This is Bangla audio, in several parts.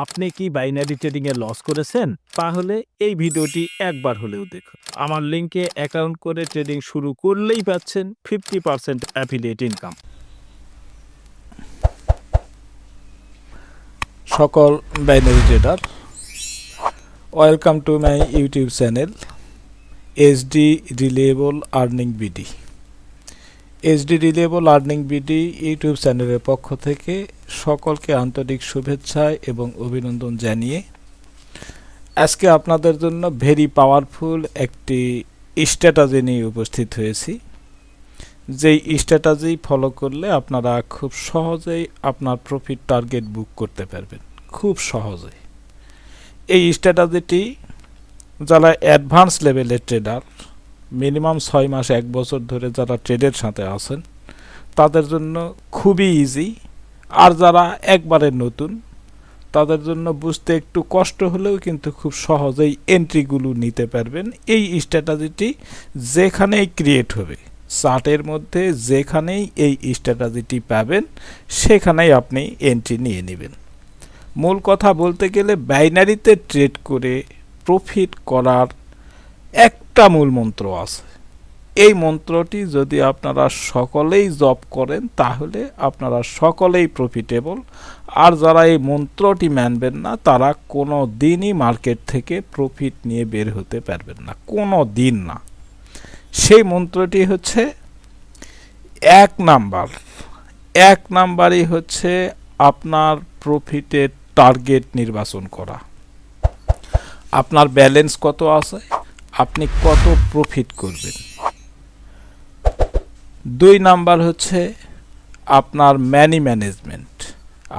আপনি কি বাইনারি ট্রেডিং এ লস করেছেন? তাহলে এই ভিডিওটি একবার হলেও দেখুন। আমার লিংকে অ্যাকাউন্ট করে ট্রেডিং শুরু করলেই পাচ্ছেন 50% অ্যাফিলিয়েট ইনকাম। সকল binary trader, welcome to my YouTube channel SD reliable earning BD. SD reliable earning BD YouTube চ্যানেলের পক্ষ থেকে সকলকে আন্তরিক শুভেচ্ছা এবং অভিনন্দন জানিয়ে আজকে আপনাদের জন্য ভেরি পাওয়ারফুল একটি স্ট্র্যাটেজি নিয়ে উপস্থিত হয়েছি। যেই স্ট্র্যাটেজি ফলো করলে আপনারা খুব সহজেই আপনার প্রফিট টার্গেট বুক করতে পারবেন, খুব সহজেই। এই স্ট্র্যাটেজিটি যারা অ্যাডভান্স লেভেলের ট্রেডার, মিনিমাম 6 মাস 1 বছর ধরে যারা ট্রেডের সাথে আছেন তাদের জন্য খুবই ইজি, আর যারা একবারে নতুন তাদের জন্য বুঝতে একটু কষ্ট হলেও কিন্তু খুব সহজেই এন্ট্রিগুলো নিতে পারবেন। এই স্ট্র্যাটেজিটি যেখানেই ক্রিয়েট হবে, চার্টের মধ্যে যেখানেই এই স্ট্র্যাটেজিটি পাবেন সেখানেই আপনি এন্ট্রি নিয়ে নেবেন। মূল কথা বলতে গেলে বাইনারিতে ট্রেড করে প্রফিট করার একটা মূল মন্ত্র আছে। এই মন্ত্রটি যদি আপনারা সকলেই জপ করেন তাহলে আপনারা সকলেই প্রফিটেবল, আর যারা এই মন্ত্রটি মানবেন না তারা কোনো দিনই মার্কেট থেকে প্রফিট নিয়ে বের হতে পারবেন না, কোনো দিন না। সেই মন্ত্রটি হচ্ছে এক নাম্বারই হচ্ছে আপনার প্রফিটের টার্গেট নির্বাচন করা। আপনার ব্যালেন্স কত আছে, আপনি কত প্রফিট করবেন। 2 নাম্বার হচ্ছে আপনার মানি ম্যানেজমেন্ট।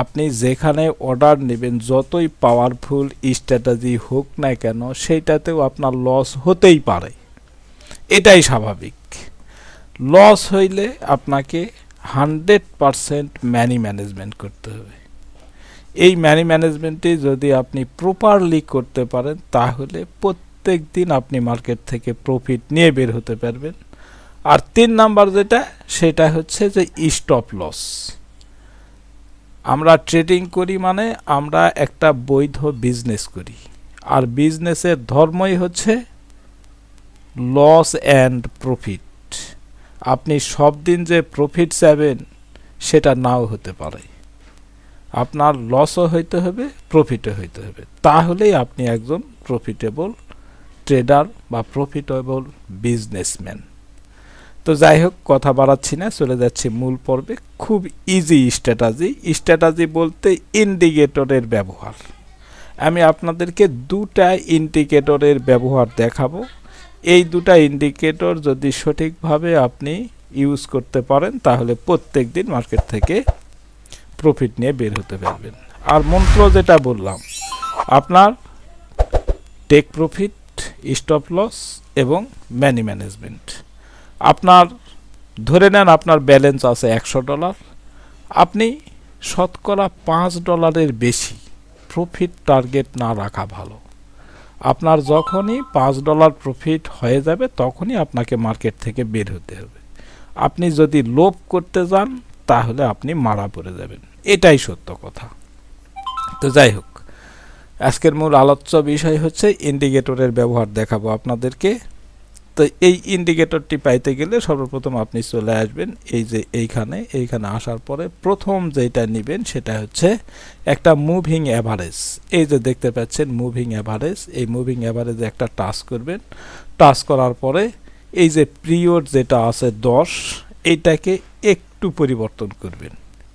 আপনি যেখানে অর্ডার নেবেন, যতই পাওয়ারফুল স্ট্র্যাটেজি হোক না কেন, সেইটাতেও আপনার লস হতেই পারে, এটাই স্বাভাবিক। লস হইলে আপনাকে 100% মানি ম্যানেজমেন্ট করতে হবে। এই মানি ম্যানেজমেন্টটি যদি আপনি প্রপারলি করতে পারেন তাহলে প্রত্যেক দিন আপনি মার্কেট থেকে প্রফিট নিয়ে বের হতে পারবেন। আর 3 নাম্বার যেটা, সেটা হচ্ছে যে স্টপ লস। আমরা ট্রেডিং করি মানে আমরা একটা বৈধ বিজনেস করি, আর বিজনেসের ধর্মই হচ্ছে লস অ্যান্ড প্রফিট। আপনি সব দিন যে প্রফিট চাইবেন সেটা নাও হতে পারে, আপনার লসও হইতে হবে, প্রফিটও হইতে হবে, তাহলেই আপনি একজন প্রফিটেবল ট্রেডার বা প্রফিটেবল বিজনেসম্যান। তো যাই হোক, কথা বাড়াচ্ছি না, চলে যাচ্ছি মূল পর্বে। খুব ইজি স্ট্র্যাটেজি বলতে ইন্ডিকেটরের ব্যবহার। আমি আপনাদেরকে 2টা ইন্ডিকেটরের ব্যবহার দেখাবো। এই 2টা ইন্ডিকেটর যদি সঠিকভাবে আপনি ইউজ করতে পারেন তাহলে প্রত্যেক দিন মার্কেট থেকে প্রফিট নিয়ে বের হতে পারবেন। আর মন্ত্র যেটা বললাম, আপনার টেক প্রফিট, স্টপ লস এবং মানি ম্যানেজমেন্ট। আপনার ধরে নেন আপনার ব্যালেন্স আছে $100, আপনি শতকরা $5 বেশি প্রফিট টার্গেট না রাখা ভালো। আপনার যখনই $5 প্রফিট হয়ে যাবে তখনই আপনাকে মার্কেট থেকে বের হতে হবে। আপনি যদি লোভ করতে যান তাহলে আপনি মারা পড়ে যাবেন, এটাই সত্য কথা। তো যাই হোক, আজকের মূল আলোচ্য বিষয় হচ্ছে ইন্ডিকেটরের ব্যবহার দেখাবো আপনাদেরকে। তো এই ইন্ডিকেটরটি পাইতে গেলে সর্বপ্রথম আপনি চলে আসবেন এই যে এইখানে আসার পরে প্রথম যেটা নেবেন সেটা হচ্ছে একটা মুভিং অ্যাভারেজ। এই যে দেখতে পাচ্ছেন মুভিং অ্যাভারেজ, এই মুভিং অ্যাভারেজে একটা টাচ করবেন। টাচ করার পরে এই যে পিরিয়ড যেটা আছে 10, এইটাকে একটু পরিবর্তন করবেন।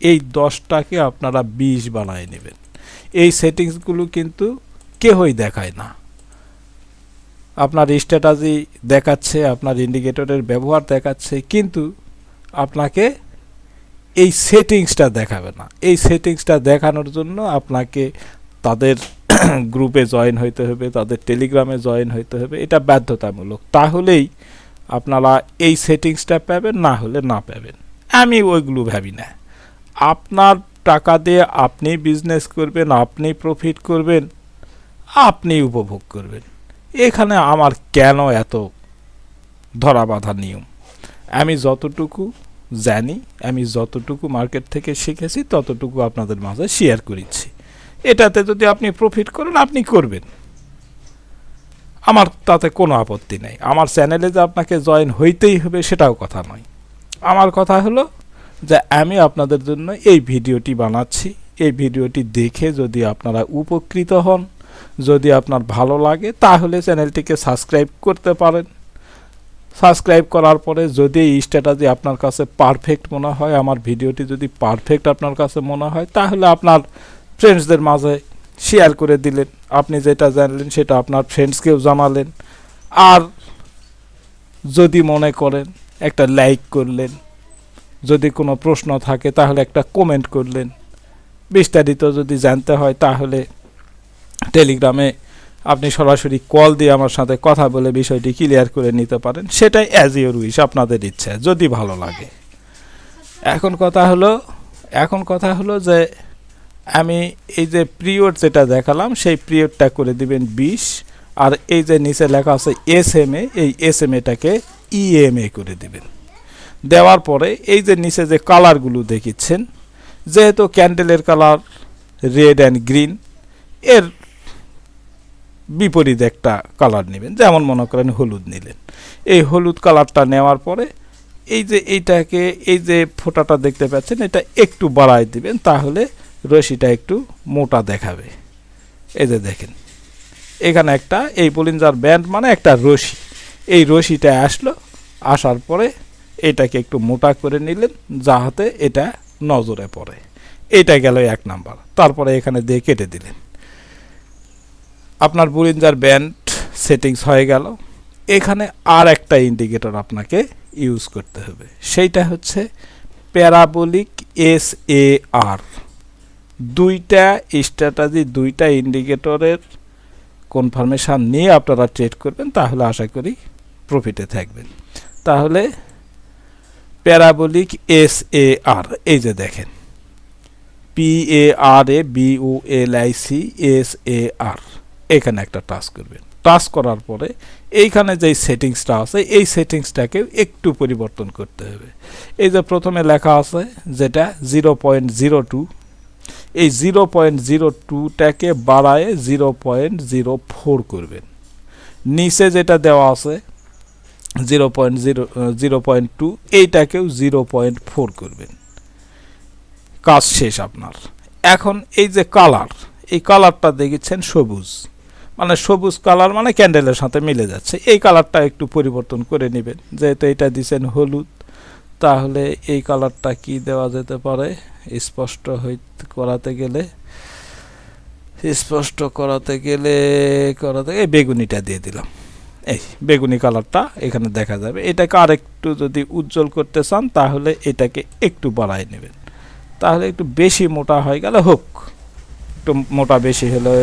এই 10টাকে আপনারা 20 বানায় নেবেন। এই সেটিংসগুলো কিন্তু কেউই দেখায় না। আপনার স্ট্র্যাটেজি দেখাচ্ছে, আপনার ইন্ডিকেটরের ব্যবহার দেখাচ্ছে, কিন্তু আপনাকে এই সেটিংসটা দেখাবে না। এই সেটিংসটা দেখানোর জন্য আপনাকে তাদের গ্রুপে জয়েন হইতে হবে, তাদের টেলিগ্রামে জয়েন হইতে হবে, এটা বাধ্যতামূলক। তাহলেই আপনারা এই সেটিংসটা পাবেন, না হলে না পাবেন। আমি ওইগুলো ভাবি না। আপনার টাকা দিয়ে আপনি বিজনেস করবেন, আপনি প্রফিট করবেন, আপনি উপভোগ করবেন। এখানে আমার কেন এত ধরা বাঁধা নিয়ম? আমি যতটুকু জানি, আমি যতটুকু মার্কেট থেকে শিখেছি ততটুকু আপনাদের মাঝে শেয়ার করেছি। এটাতে যদি আপনি প্রফিট করেন আপনি করবেন, আমার তাতে কোনো আপত্তি নেই। আমার চ্যানেলে যে আপনাকে জয়েন হইতেই হবে সেটাও কথা নয়। আমার কথা হলো যে আমি আপনাদের জন্য এই ভিডিওটি বানাচ্ছি, এই ভিডিওটি দেখে যদি আপনারা উপকৃত হন, যদি আপনার ভালো লাগে তাহলে চ্যানেলটিকে সাবস্ক্রাইব করতে পারেন। সাবস্ক্রাইব করার পরে যদি এই স্ট্র্যাটেজি আপনার কাছে পারফেক্ট মনে হয়, আমার ভিডিওটি যদি পারফেক্ট আপনার কাছে মনে হয়, তাহলে আপনার ফ্রেন্ডসদের মাঝে শেয়ার করে দিলেন। আপনি যেটা জানলেন সেটা আপনার ফ্রেন্ডসকেও জানালেন। আর যদি মনে করেন একটা লাইক করলেন, যদি কোনো প্রশ্ন থাকে তাহলে একটা কমেন্ট করলেন। বিস্তারিত যদি জানতে হয় তাহলে টেলিগ্রামে আপনি সরাসরি কল দিয়ে আমার সাথে কথা বলে বিষয়টি ক্লিয়ার করে নিতে পারেন। সেটাই অ্যাজ ইউর উইশ, আপনাদের ইচ্ছা, যদি ভালো লাগে। এখন কথা হলো যে আমি এই যে পিরিয়ড যেটা দেখালাম সেই পিরিয়ডটা করে দিবেন 20, আর এই যে নিচে লেখা আছে SMA, এই SMAটাকে EMA করে দিবেন। দেওয়ার পরে এই যে নিচে যে কালারগুলো দেখিচ্ছেন, যেহেতু ক্যান্ডেলের কালার রেড অ্যান্ড গ্রিন, এর বিপরীত একটা কালার নেবেন, যেমন মনে করেন হলুদ নিলেন। এই হলুদ কালারটা নেওয়ার পরে এই যে এইটাকে, এই যে ফোঁটাটা দেখতে পাচ্ছেন, এটা একটু বাড়ায় দিবেন, তাহলে রশিটা একটু মোটা দেখাবে। এই যে দেখেন এখানে একটা, এই বলিঞ্জার ব্যান্ড মানে একটা রশি, এই রশিটা আসার পরে এটাকে একটু মোটা করে নিলেন যাহাতে এটা নজরে পড়ে। এটা গেল 1 নাম্বার। তারপরে এখানে দিয়ে কেটে দিলেন। আপনার বলিঞ্জার ব্যান্ড সেটিংস হয়ে গেল। এখানে আর একটা ইন্ডিকেটর আপনাকে ইউজ করতে হবে, সেইটা হচ্ছে প্যারাবোলিক SAR। দুইটা স্ট্র্যাটেজি, দুইটা ইন্ডিকেটরের কনফার্মেশন নিয়ে আপনারা ট্রেড করবেন, তাহলে আশা করি প্রফিটে থাকবেন। তাহলে প্যারাবোলিক SAR, এই যে দেখেন PARABOLIC এখানে একটা টাচ করবেন। টাচ করার পরে এইখানে যে সেটিংসটা আছে, এই সেটিংসটাকে একটু পরিবর্তন করতে হবে। এই যে প্রথমে লেখা আছে যেটা 0.02, এই 0.02টাকে বাড়ায় 0.04 করবেন। নিচে যেটা দেওয়া আছে 0.2, এইটাকেও 0.4 করবেন। কাজ শেষ আপনার। এখন এই যে কালার, এই কালারটা দেখেছেন সবুজ, মানে সবুজ কালার মানে ক্যান্ডেলের সাথে মিলে যাচ্ছে। এই কালারটা একটু পরিবর্তন করে নেবেন। যেহেতু এটা দিচ্ছেন হলুদ, তাহলে এই কালারটা কি দেওয়া যেতে পারে স্পষ্ট করাতে গেলে এই বেগুনিটা দিয়ে দিলাম। এই বেগুনি কালারটা এখানে দেখা যাবে। এটাকে আরেকটু যদি উজ্জ্বল করতে চান তাহলে এটাকে একটু বাড়ায় নেবেন, তাহলে একটু বেশি মোটা হয়ে গেলে হোক। একটু মোটা বেশি হলে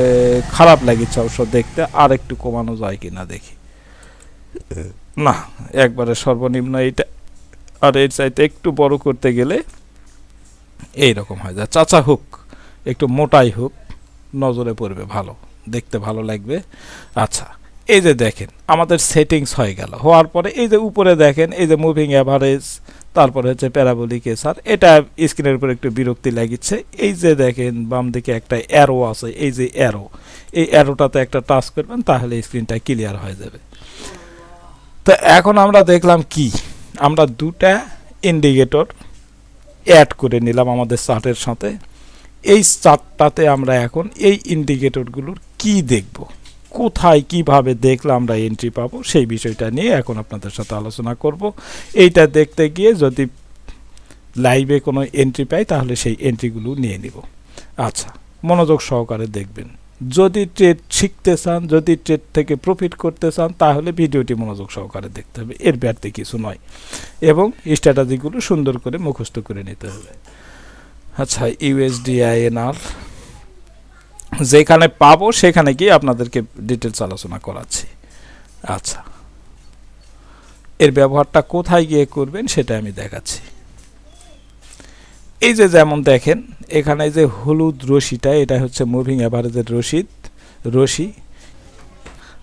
খারাপ লাগিচ্ছে অবশ্য দেখতে, আর একটু কমানো যায় কিনা দেখি। না, একবারে সর্বনিম্ন এইটা, আর এর চাইতে একটু বড় করতে গেলে এইরকম হয়ে যায়। চাচা হোক, একটু মোটাই হোক, নজরে পড়বে, ভালো দেখতে ভালো লাগবে। আচ্ছা, এই যে দেখেন আমাদের সেটিংস হয়ে গেল। হওয়ার পরে এই যে উপরে দেখেন এই যে মুভিং অ্যাভারেজ, তারপরে হচ্ছে প্যারাবোলিক SR। এটা স্ক্রিনের উপর একটু বিরক্তি লাগিচ্ছে। এই যে দেখেন বাম দিকে একটা অ্যারো আছে, এই যে অ্যারো, এই অ্যারোটাতে একটা টাচ করবেন, তাহলে স্ক্রিনটা ক্লিয়ার হয়ে যাবে। তো এখন আমরা দেখলাম কি, আমরা দুটা ইন্ডিকেটর অ্যাড করে নিলাম আমাদের চার্টের সাথে। এই চার্টটাতে আমরা এখন এই ইন্ডিকেটরগুলোর কি দেখব, কোথায় কিভাবে দেখলে আমরা এন্ট্রি পাবো, সেই বিষয়টা নিয়ে এখন আপনাদের সাথে আলোচনা করব। এইটা দেখতে গিয়ে যদি লাইভে কোনো এন্ট্রি পাই তাহলে সেই এন্ট্রিগুলো নিয়ে নিব। আচ্ছা, মনোযোগ সহকারে দেখবেন। যদি ট্রেড শিখতে চান, যদি ট্রেড থেকে প্রফিট করতে চান, তাহলে ভিডিওটি মনোযোগ সহকারে দেখতে হবে, এর ব্যর্থে কিছু নয়, এবং স্ট্র্যাটেজিগুলো সুন্দর করে মুখস্থ করে নিতে হবে। আচ্ছা, USD/INR যেখানে পাবো সেখানে গিয়ে আপনাদেরকে ডিটেলস আলোচনা করাচ্ছি। আচ্ছা, এর ব্যবহারটা কোথায় গিয়ে করবেন সেটা আমি দেখাচ্ছি। এই যে যেমন দেখেন এখানে যে হলুদ রশিটা, এটা হচ্ছে মুভিং অ্যাভারেজের রশি।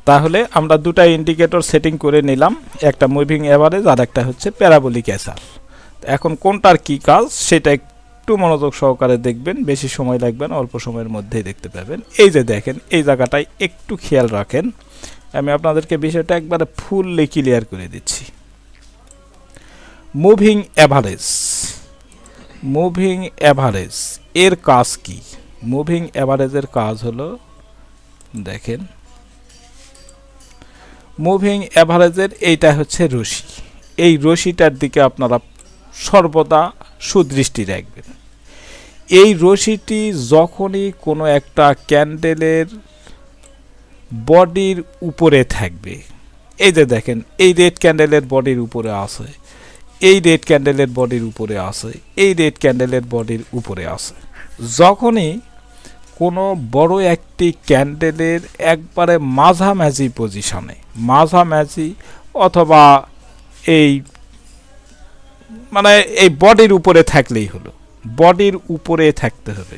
তাহলে আমরা দুটা ইন্ডিকেটর সেটিং করে নিলাম, একটা মুভিং অ্যাভারেজ আর একটা হচ্ছে প্যারাবোলিক SR। এখন কোনটার কি কাজ সেটা একটু মনোযোগ সহকারে দেখবেন, বেশি সময় লাগবে না, অল্প সময়ের মধ্যেই দেখতে পাবেন। এই যে দেখেন, এই জায়গাটায় একটু খেয়াল রাখেন, আমি আপনাদেরকে বিষয়টা একবারে ফুললি ক্লিয়ার করে দিচ্ছি। মুভিং অ্যাভারেজ, মুভিং অ্যাভারেজ এর কাজ কি? মুভিং অ্যাভারেজের কাজ হলো, দেখেন মুভিং অ্যাভারেজের এইটা হচ্ছে রশি, এই রশিটার দিকে আপনারা সর্বদা সুদৃষ্টি রাখবেন। এই রশিটি যখনই কোনো একটা ক্যান্ডেলের বডির উপরে থাকবে, এই যে দেখেন এই রেড ক্যান্ডেলের বডির উপরে আছে, এই রেড ক্যান্ডেলের বডির উপরে আছে, এই রেড ক্যান্ডেলের বডির উপরে আছে, যখনই কোনো বড় একটি ক্যান্ডেলের একবারে মাঝামাঝি পজিশনে, মাঝামাঝি অথবা এই মানে এই বডির উপরে থাকলেই হলো, বডির উপরে থাকতে হবে।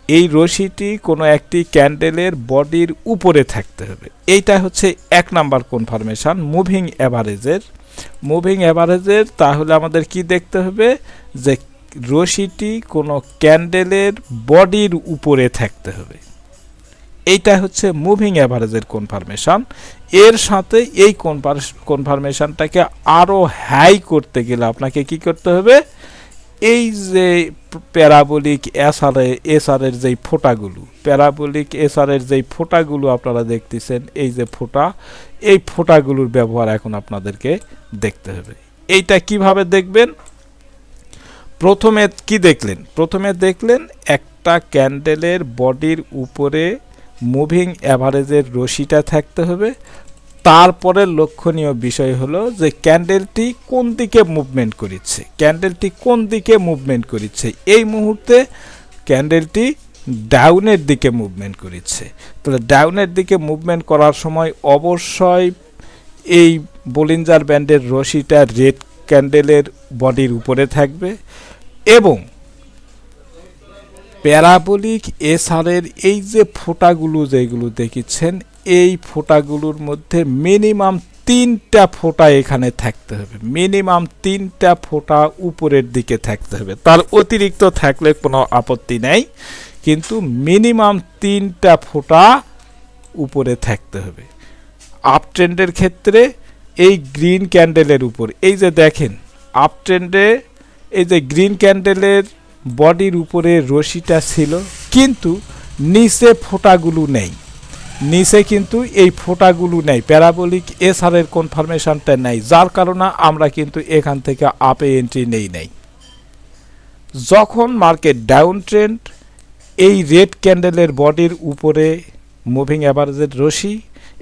এই রশিটি কোনো একটি ক্যান্ডেলের বডির উপরে থাকতে হবে। এইটা হচ্ছে 1 নাম্বার কনফার্মেশন মুভিং অ্যাভারেজের। মুভিং অ্যাভারেজের তাহলে আমাদের কি দেখতে হবে, যে রশিটি কোনো ক্যান্ডেলের বডির উপরে থাকতে হবে। এইটা হচ্ছে মুভিং অ্যাভারেজের কনফার্মেশন। এর সাথে এই কনফার্মেশনটাকে আরও হাই করতে গেলে আপনাকে কি করতে হবে, এই যে প্যারাবোলিক এসআরের যেই ফোঁটাগুলো, প্যারাবোলিক এসআরের যেই ফোঁটাগুলো আপনারা দেখতেছেন, এই যে ফোঁটা, এই ফোঁটাগুলোর ব্যবহার এখন আপনাদেরকে দেখতে হবে। এইটা কিভাবে দেখবেন? প্রথমে কি দেখলেন? প্রথমে দেখলেন একটা ক্যান্ডেলের বডির উপরে মুভিং অ্যাভারেজের রশিটা থাকতে হবে। তারপরে লক্ষণীয় বিষয় হলো যে ক্যান্ডেলটি কোন দিকে মুভমেন্ট করিচ্ছে, ক্যান্ডেলটি কোন দিকে মুভমেন্ট করিচ্ছে। এই মুহূর্তে ক্যান্ডেলটি ডাউনের দিকে মুভমেন্ট করিচ্ছে। তাহলে ডাউনের দিকে মুভমেন্ট করার সময় অবশ্যই এই বলিঞ্জার ব্যান্ডের রশিটা রেড ক্যান্ডেলের বডির উপরে থাকবে এবং প্যারাবোলিক এসআরের এই যে ফোঁটাগুলো যেগুলো দেখিচ্ছেন, এই ফোঁটাগুলোর মধ্যে মিনিমাম 3টা ফোঁটা এখানে থাকতে হবে, মিনিমাম 3টা ফোঁটা উপরের দিকে থাকতে হবে। তার অতিরিক্ত থাকলে কোনো আপত্তি নেই, কিন্তু মিনিমাম 3টা ফোঁটা উপরে থাকতে হবে। আপ ট্রেন্ডের ক্ষেত্রে এই গ্রিন ক্যান্ডেলের উপর, এই যে দেখেন আপ ট্রেন্ডে এই যে গ্রিন ক্যান্ডেলের বডির উপরে রশিটা ছিল, কিন্তু নিচে ফোঁটাগুলো নেই, নিচে কিন্তু এই ফোঁটাগুলো নেই, প্যারাবোলিক এসআরের কনফার্মেশনটা নেই, যার কারণে আমরা কিন্তু এখান থেকে আপে এন্ট্রি নেই। যখন মার্কেট ডাউন ট্রেন্ড, এই রেড ক্যান্ডেলের বডির উপরে মুভিং অ্যাভারেজের রশি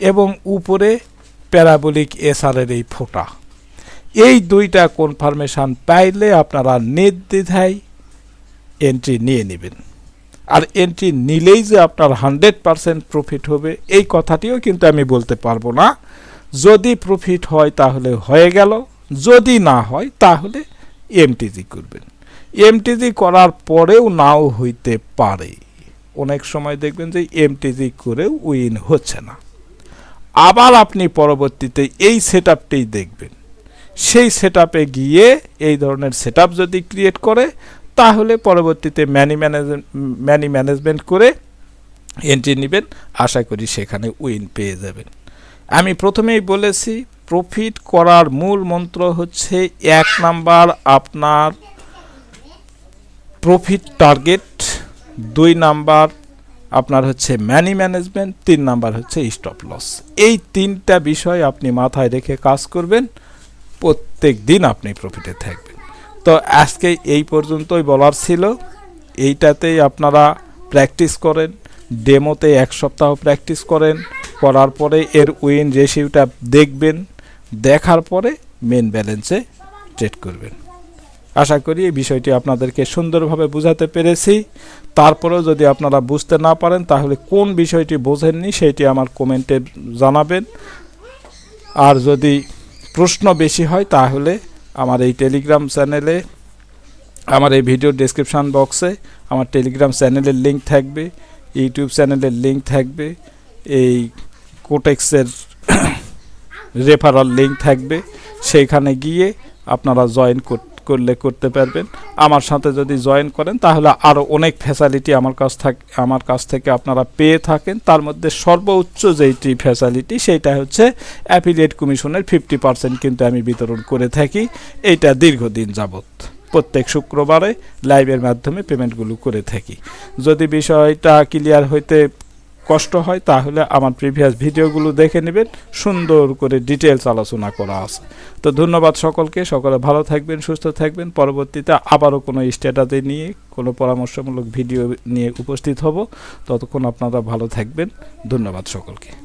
এবং উপরে প্যারাবোলিক এসআরের এই ফোঁটা, এই দুইটা কনফার্মেশন পাইলে আপনারা নির্দ্বিধায় এন্ট্রি নিয়ে নেবেন। আর এন্ট্রি নিলেই যে আপনার 100% প্রফিট হবে এই কথাটিও কিন্তু আমি বলতে পারবো না। যদি প্রফিট হয় তাহলে হয়ে গেল, যদি না হয় তাহলে এমটিজি করবেন। এমটিজি করার পরেও নাও হইতে পারে, অনেক সময় দেখবেন যে এমটিজি করেও উইন হচ্ছে না। আবার আপনি পরবর্তীতে এই সেটআপটি দেখবেন, সেই সেটআপে গিয়ে এই ধরনের সেটআপ যদি ক্রিয়েট করে তাহলে পরবর্তীতে ম্যানি ম্যানেজমেন্ট করে এন্ট্রি নেবেন, আশা করি সেখানে উইন পেয়ে যাবেন। আমি প্রথমেই বলেছি প্রফিট করার মূল মন্ত্র হচ্ছে 1 নাম্বার আপনার প্রফিট টার্গেট, 2 নাম্বার আপনার হচ্ছে ম্যানি ম্যানেজমেন্ট, 3 নাম্বার হচ্ছে স্টপ লস। এই 3টা বিষয় আপনি মাথায় রেখে কাজ করবেন, প্রত্যেক দিন আপনি প্রফিটে থাকবেন। তো আজকে এই পর্যন্তই বলার ছিল। এইটাতেই আপনারা প্র্যাকটিস করেন, ডেমোতে 1 সপ্তাহ প্র্যাকটিস করেন, করার পরে এর উইন রেশিওটা দেখবেন, দেখার পরে মেন ব্যালেন্সে ট্রেড করবেন। আশা করি এই বিষয়টি আপনাদেরকে সুন্দরভাবে বোঝাতে পেরেছি। তারপরেও যদি আপনারা বুঝতে না পারেন তাহলে কোন বিষয়টি বোঝেননি সেটি আমার কমেন্টে জানাবেন। আর যদি প্রশ্ন বেশি হয় তাহলে আমার এই টেলিগ্রাম চ্যানেলে, আমার এই ভিডিও ডেসক্রিপশান বক্সে আমার টেলিগ্রাম চ্যানেলের লিঙ্ক থাকবে, ইউটিউব চ্যানেলের লিঙ্ক থাকবে, এই কোটেক্সের রেফারাল লিঙ্ক থাকবে, সেইখানে গিয়ে আপনারা জয়েন করলে করতে পারবেন। আমার সাথে যদি জয়েন করেন তাহলে আরও অনেক ফ্যাসিলিটি আমার কাছ থেকে আপনারা পেয়ে থাকেন। তার মধ্যে সর্বোচ্চ যেইটি ফ্যাসিলিটি সেইটা হচ্ছে অ্যাফিলিয়েট কমিশনের 50% কিন্তু আমি বিতরণ করে থাকি। এইটা দীর্ঘদিন যাবত প্রত্যেক শুক্রবারে লাইভের মাধ্যমে পেমেন্টগুলো করে থাকি। যদি বিষয়টা ক্লিয়ার হইতে কষ্ট হয় তাহলে আমার প্রিভিয়াস ভিডিওগুলো দেখে নেবেন, সুন্দর করে ডিটেলস আলোচনা করা আছে। তো ধন্যবাদ সকলকে, সকলে ভালো থাকবেন, সুস্থ থাকবেন। পরবর্তীতে আবারও কোনো স্ট্যাটাসে নিয়ে কোনো পরামর্শমূলক ভিডিও নিয়ে উপস্থিত হব। ততক্ষণ আপনারা ভালো থাকবেন। ধন্যবাদ সকলকে।